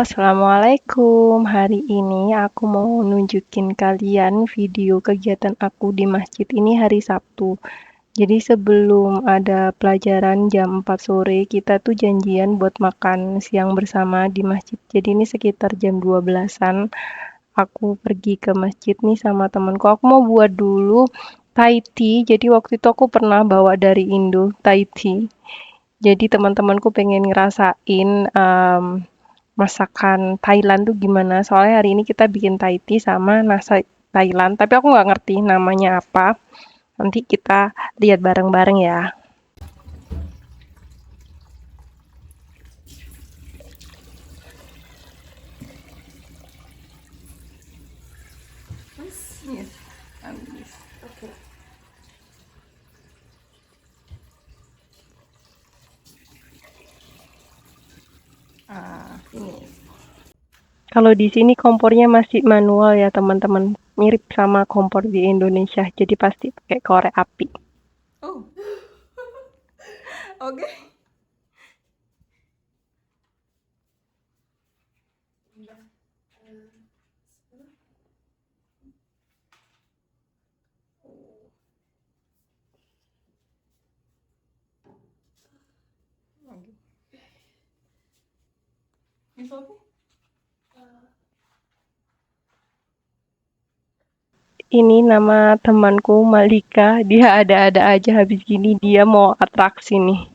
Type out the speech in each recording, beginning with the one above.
Assalamualaikum. Hari ini aku mau nunjukin kalian video kegiatan aku di masjid ini hari Sabtu. Jadi sebelum ada pelajaran jam 4 sore, kita tuh janjian buat makan siang bersama di masjid. Jadi ini sekitar jam 12-an, aku pergi ke masjid nih sama temanku. Aku mau buat dulu Thai tea. Jadi waktu itu aku pernah bawa dari Indo Thai tea. Jadi teman-temanku pengen ngerasain masakan Thailand tuh gimana. Soalnya hari ini kita bikin Thai tea sama nasi Thailand. Tapi aku nggak ngerti namanya apa. Nanti kita lihat bareng-bareng ya. Yes, oke. Ini. Kalau di sini kompornya masih manual ya teman-teman, mirip sama kompor di Indonesia, jadi pasti pakai korek api. Oh, oke. Ini nama temanku Malika, dia ada-ada aja habis gini dia mau atraksi nih.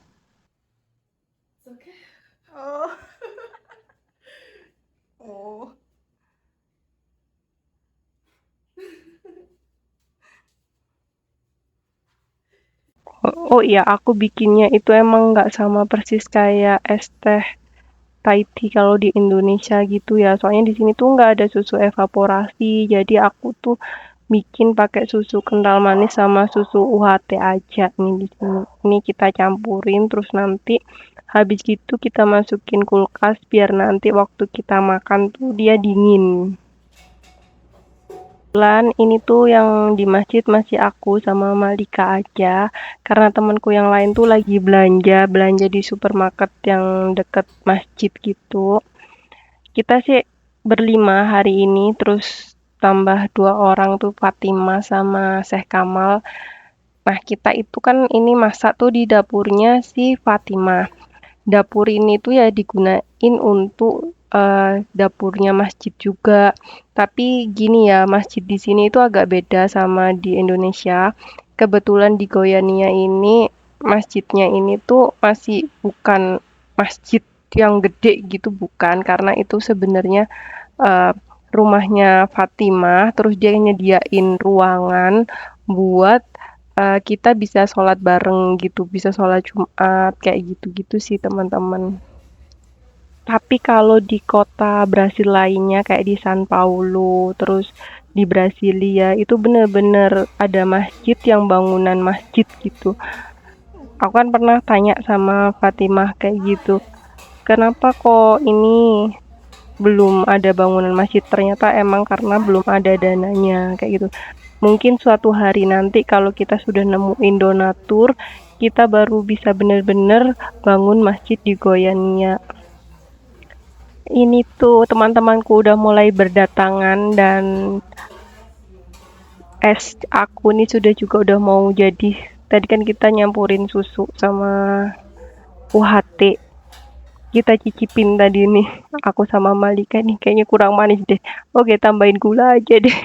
Oh. Oh. Oh iya, aku bikinnya itu emang nggak sama persis kayak es teh Thai tea kalau di Indonesia gitu ya. Soalnya di sini tuh nggak ada susu evaporasi, jadi aku tuh bikin pakai susu kental manis sama susu UHT aja nih di sini. Ini kita campurin terus nanti habis gitu kita masukin kulkas biar nanti waktu kita makan tuh dia dingin. Kebetulan ini tuh yang di masjid masih aku sama Malika aja, karena temanku yang lain tuh lagi belanja di supermarket yang deket masjid gitu. Kita sih berlima hari ini, terus tambah 2 orang tuh Fatima sama Syekh Kamal. Nah, kita itu kan ini masak tuh di dapurnya si Fatima. Dapur ini tuh ya digunain untuk dapurnya masjid juga. Tapi gini ya, masjid di sini itu agak beda sama di Indonesia. Kebetulan di Goiania ini masjidnya ini tuh masih bukan masjid yang gede gitu bukan, karena itu sebenarnya eh, rumahnya Fatimah, terus dia nyediain ruangan buat kita bisa sholat bareng gitu, bisa sholat Jumat kayak gitu-gitu sih teman-teman. Tapi kalau di kota Brasil lainnya kayak di San Paulo, terus di Brasilia itu bener-bener ada masjid yang bangunan masjid gitu. Aku kan pernah tanya sama Fatimah kayak gitu, kenapa kok ini belum ada bangunan masjid? Ternyata emang karena belum ada dananya kayak gitu. Mungkin suatu hari nanti kalau kita sudah nemuin donatur, kita baru bisa benar-benar bangun masjid di Goiania. Ini tuh teman-temanku udah mulai berdatangan dan es aku nih sudah juga udah mau jadi. Tadi kan kita nyampurin susu sama UHT. Kita cicipin tadi nih. Aku sama Malika nih kayaknya kurang manis deh. Oke, tambahin gula aja deh.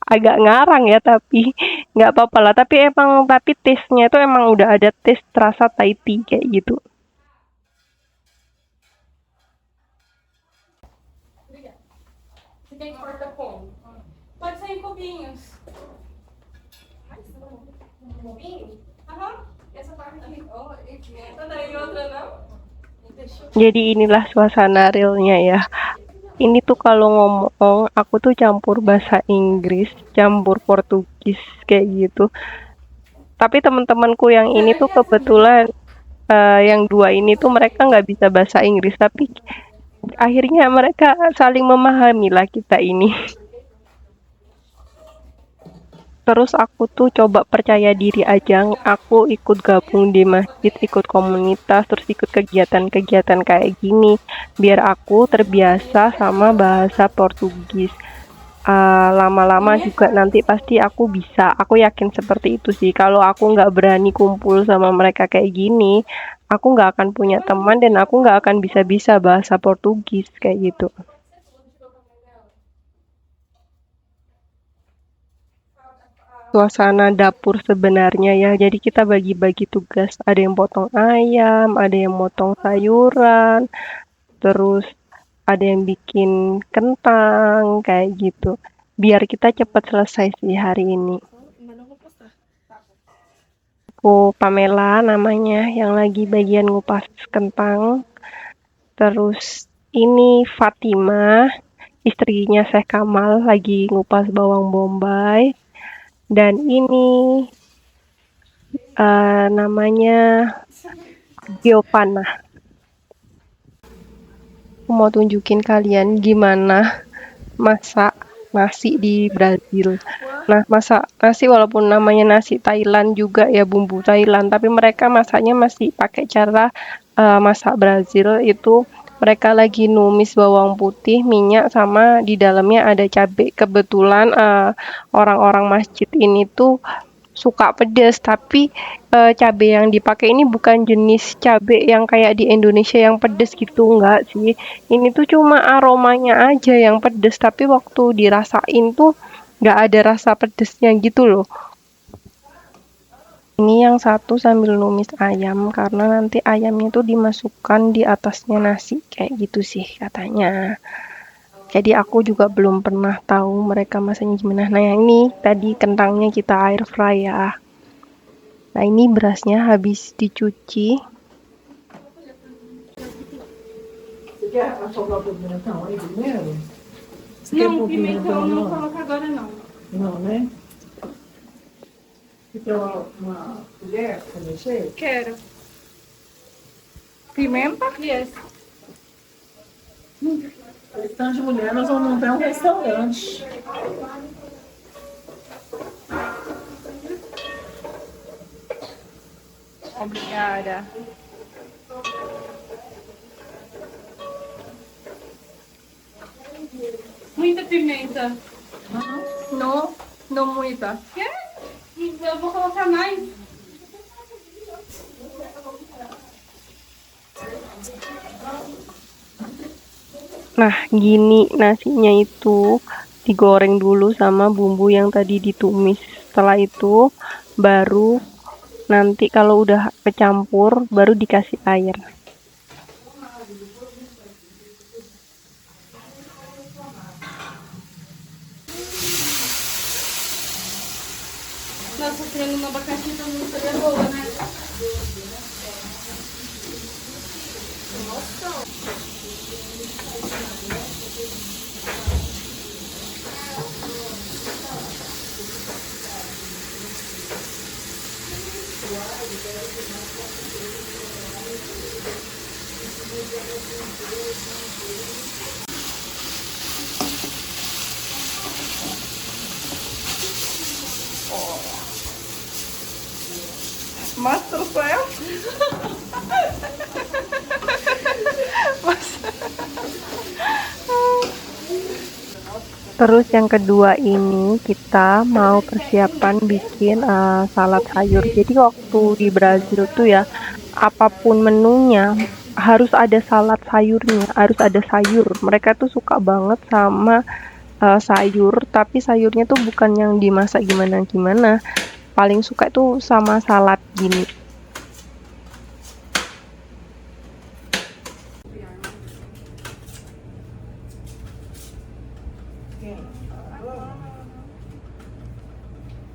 Agak ngarang ya tapi nggak apa-apa lah. Tapi taste-nya itu emang udah ada taste terasa Thai tea kayak gitu. Tem corta-pão. Pode ser em cubinhos. Cubinho? Aham. Essa parte aqui. Oh, essa daí outra não? Jadi inilah suasana realnya ya. Ini tuh kalau ngomong aku tuh campur bahasa Inggris, campur Portugis kayak gitu. Tapi teman-temanku yang ini tuh kebetulan yang dua ini tuh mereka nggak bisa bahasa Inggris, tapi akhirnya mereka saling memahami lah kita ini. Terus aku tuh coba percaya diri aja, aku ikut gabung di masjid, ikut komunitas, terus ikut kegiatan-kegiatan kayak gini, biar aku terbiasa sama bahasa Portugis. Lama-lama juga nanti pasti aku bisa. Aku yakin seperti itu sih. Kalau aku nggak berani kumpul sama mereka kayak gini, aku nggak akan punya teman dan aku nggak akan bisa-bisa bahasa Portugis kayak gitu. Suasana dapur sebenarnya ya. Jadi kita bagi-bagi tugas. Ada yang potong ayam, ada yang motong sayuran, terus ada yang bikin kentang kayak gitu. Biar kita cepat selesai sih hari ini. Aku Pamela namanya yang lagi bagian ngupas kentang. Terus ini Fatima, istrinya Syekh Kamal lagi ngupas bawang bombay. Dan ini namanya Giovanna. Aku mau tunjukin kalian gimana masak nasi di Brazil. Nah, masak nasi walaupun namanya nasi Thailand juga ya bumbu Thailand, tapi mereka masaknya masih pakai cara masak Brazil itu mereka lagi numis bawang putih, minyak sama di dalamnya ada cabai. Kebetulan orang-orang masjid ini tuh suka pedas, tapi cabai yang dipakai ini bukan jenis cabai yang kayak di Indonesia yang pedas gitu, enggak sih. Ini tuh cuma aromanya aja yang pedas, tapi waktu dirasain tuh nggak ada rasa pedesnya gitu loh. Ini yang satu sambil numis ayam, karena nanti ayamnya tuh dimasukkan di atasnya nasi, kayak gitu sih katanya. Jadi aku juga belum pernah tahu mereka masaknya gimana. Nah yang ini tadi kentangnya kita air fry ya. Nah ini berasnya habis dicuci. Você quer afogar o pimentão aí primeiro? Você quer pôr pimentão não coloca agora não. Não, né? Quer uma colher para mexer? Quero. Pimenta? Yes. Tanto de mulher, nós vamos montar um restaurante. Obrigada. Muita pimenta. Não, não muita. Quer? Eu vou colocar mais. Nah gini nasinya itu digoreng dulu sama bumbu yang tadi ditumis. Setelah itu baru nanti kalau udah kecampur baru dikasih air. Nossa, frango no abacaxi também seria boa, né? Masterchef? Terus yang kedua ini kita mau persiapan bikin salad sayur. Jadi waktu di Brazil tuh ya apapun menunya harus ada salad sayurnya, harus ada sayur. Mereka tuh suka banget sama sayur, tapi sayurnya tuh bukan yang dimasak gimana-gimana. Paling suka tuh sama salad gini.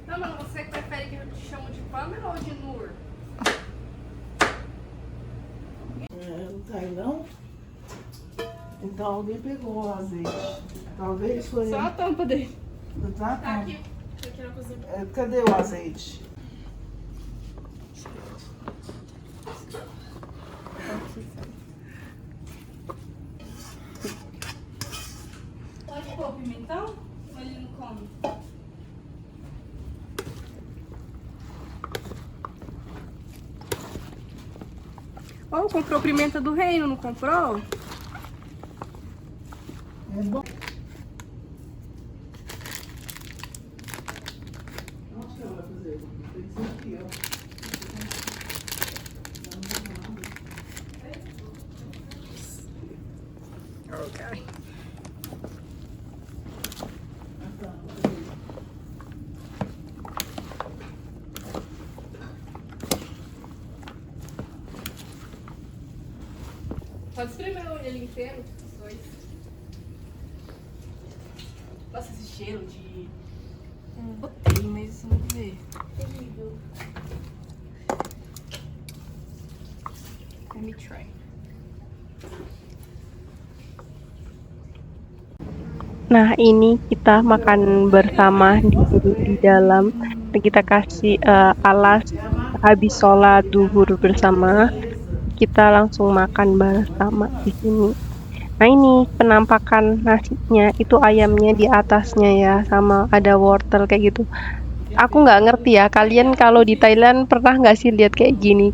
Não, mano, você prefere que eu te chamo de Pamela ou de Nur? Não tá aí não? Então alguém pegou o azeite. Talvez foi. Só a tampa dele. Tá? Tá aqui. Aqui na cozinha. Cadê o azeite? Pode pôr pimentão? Ou ele não come? Oh, comprou pimenta do reino, não comprou? É bom. Onde que ela vai fazer? Tem que ser aqui, ó. Ok. Pode espremer ele inteiro, os dois. Nossa, esse cheiro de... Botei, mas não ver. Terrível. Let me try. Nah, ini kita makan bersama di dalam. Kita kasih alas habis sholat duhur bersama. Kita langsung makan bersama di sini. Nah, ini penampakan nasinya, itu ayamnya di atasnya ya, sama ada wortel kayak gitu. Aku nggak ngerti ya, kalian kalau di Thailand pernah nggak sih lihat kayak gini?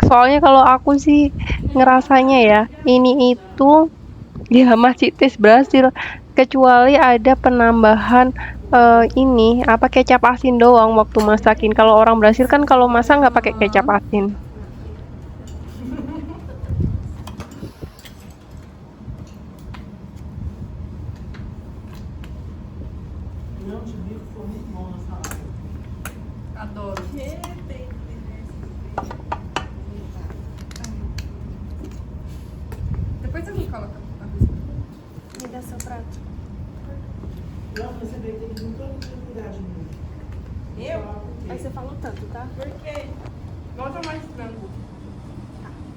Soalnya kalau aku sih ngerasanya ya, ini itu ya masih tes berhasil, kecuali ada penambahan ini apa kecap asin doang waktu masakin. Kalau orang Brasil kan kalau masak nggak pakai kecap asin. Não, de bico foi muito bom na salada. Adoro. Depois alguém coloca. Me dá seu prato. Não, você vai ter que vir todo mundo cuidar de mim. Eu? Aí você falou tanto, tá? Por quê? Volta mais frango.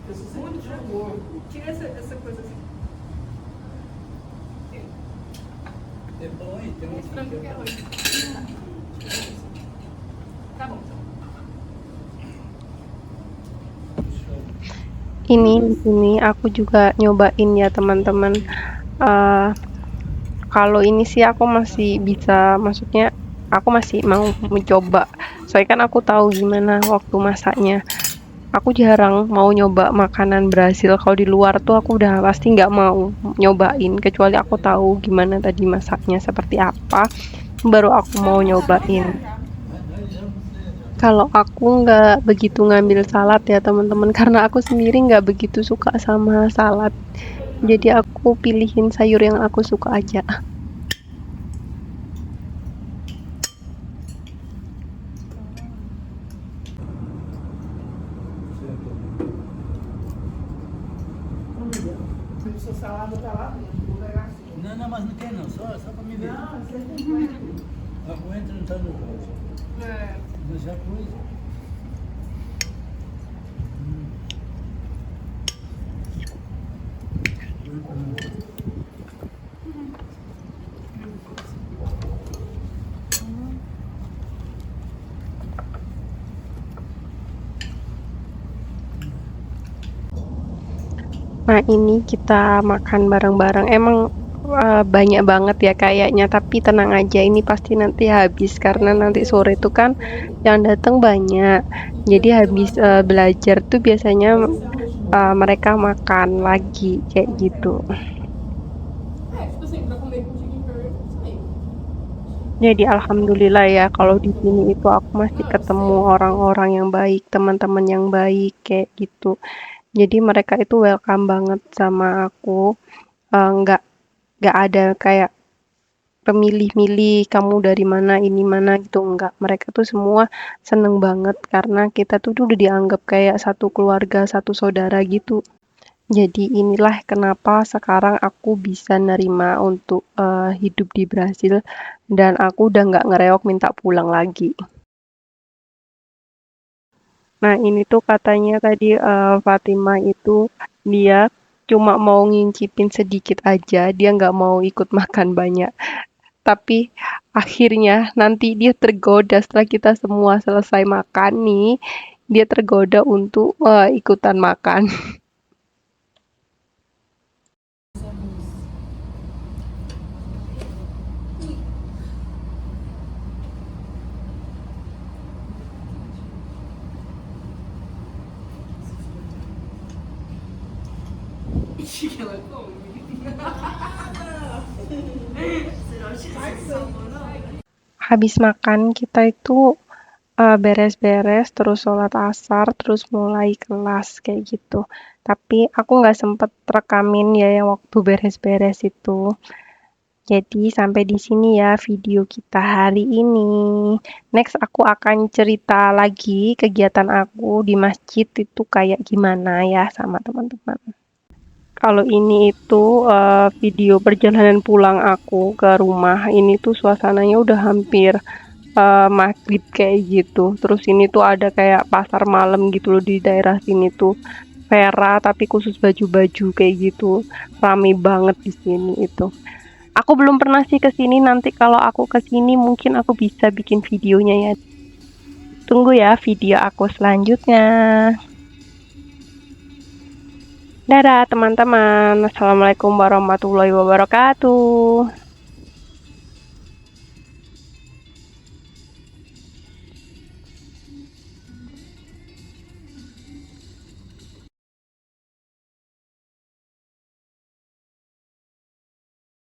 Eu sou sempre muito gordo. Tira essa coisa assim. Depois tem um Esse frango que é hoje. Tá bom. Ini di sini aku juga nyobain ya teman-teman. Kalau ini sih aku masih bisa, maksudnya aku masih mau mencoba. Soalnya kan aku tahu gimana waktu masaknya. Aku jarang mau nyoba makanan Brasil. Kalau di luar tuh aku udah pasti nggak mau nyobain, kecuali aku tahu gimana tadi masaknya seperti apa, baru aku mau nyobain. Kalau aku nggak begitu ngambil salad ya teman-teman, karena aku sendiri nggak begitu suka sama salad. Jadi aku pilihin sayur yang aku suka aja. A sua salada tá lá dentro, vou pegar assim. Não, não, mas não quer não, só pra me ver. Não, você tem que. A coentro não tá no rosto. Mas já pus. Nah, ini kita makan bareng-bareng. Emang banyak banget ya kayaknya, tapi tenang aja, ini pasti nanti habis karena nanti sore itu kan yang datang banyak. Jadi habis belajar tuh biasanya mereka makan lagi kayak gitu. Jadi alhamdulillah ya kalau di sini itu aku masih ketemu orang-orang yang baik, teman-teman yang baik kayak gitu. Jadi mereka itu welcome banget sama aku. Nggak ada kayak pemilih-milih kamu dari mana ini mana gitu, enggak. Mereka tuh semua seneng banget karena kita tuh udah dianggap kayak satu keluarga, satu saudara gitu. Jadi inilah kenapa sekarang aku bisa nerima untuk hidup di Brasil dan aku udah nggak ngereok minta pulang lagi. Nah, ini tuh katanya tadi Fatima itu dia cuma mau ngincipin sedikit aja, dia nggak mau ikut makan banyak. Tapi akhirnya nanti dia tergoda setelah kita semua selesai makan nih, dia tergoda untuk ikutan makan. Habis makan kita itu beres-beres, terus sholat asar, terus mulai kelas kayak gitu. Tapi aku nggak sempet rekamin ya yang waktu beres-beres itu. Jadi sampai di sini ya video kita hari ini. Next aku akan cerita lagi kegiatan aku di masjid itu kayak gimana ya sama teman-teman. Kalau ini itu video perjalanan pulang aku ke rumah. Ini tuh suasananya udah hampir maghrib kayak gitu. Terus ini tuh ada kayak pasar malam gitu loh di daerah sini tuh. Vera tapi khusus baju-baju kayak gitu. Rame banget di sini itu. Aku belum pernah sih ke sini, nanti kalau aku ke sini mungkin aku bisa bikin videonya ya. Tunggu ya video aku selanjutnya. Dadah teman-teman. Assalamualaikum warahmatullahi wabarakatuh.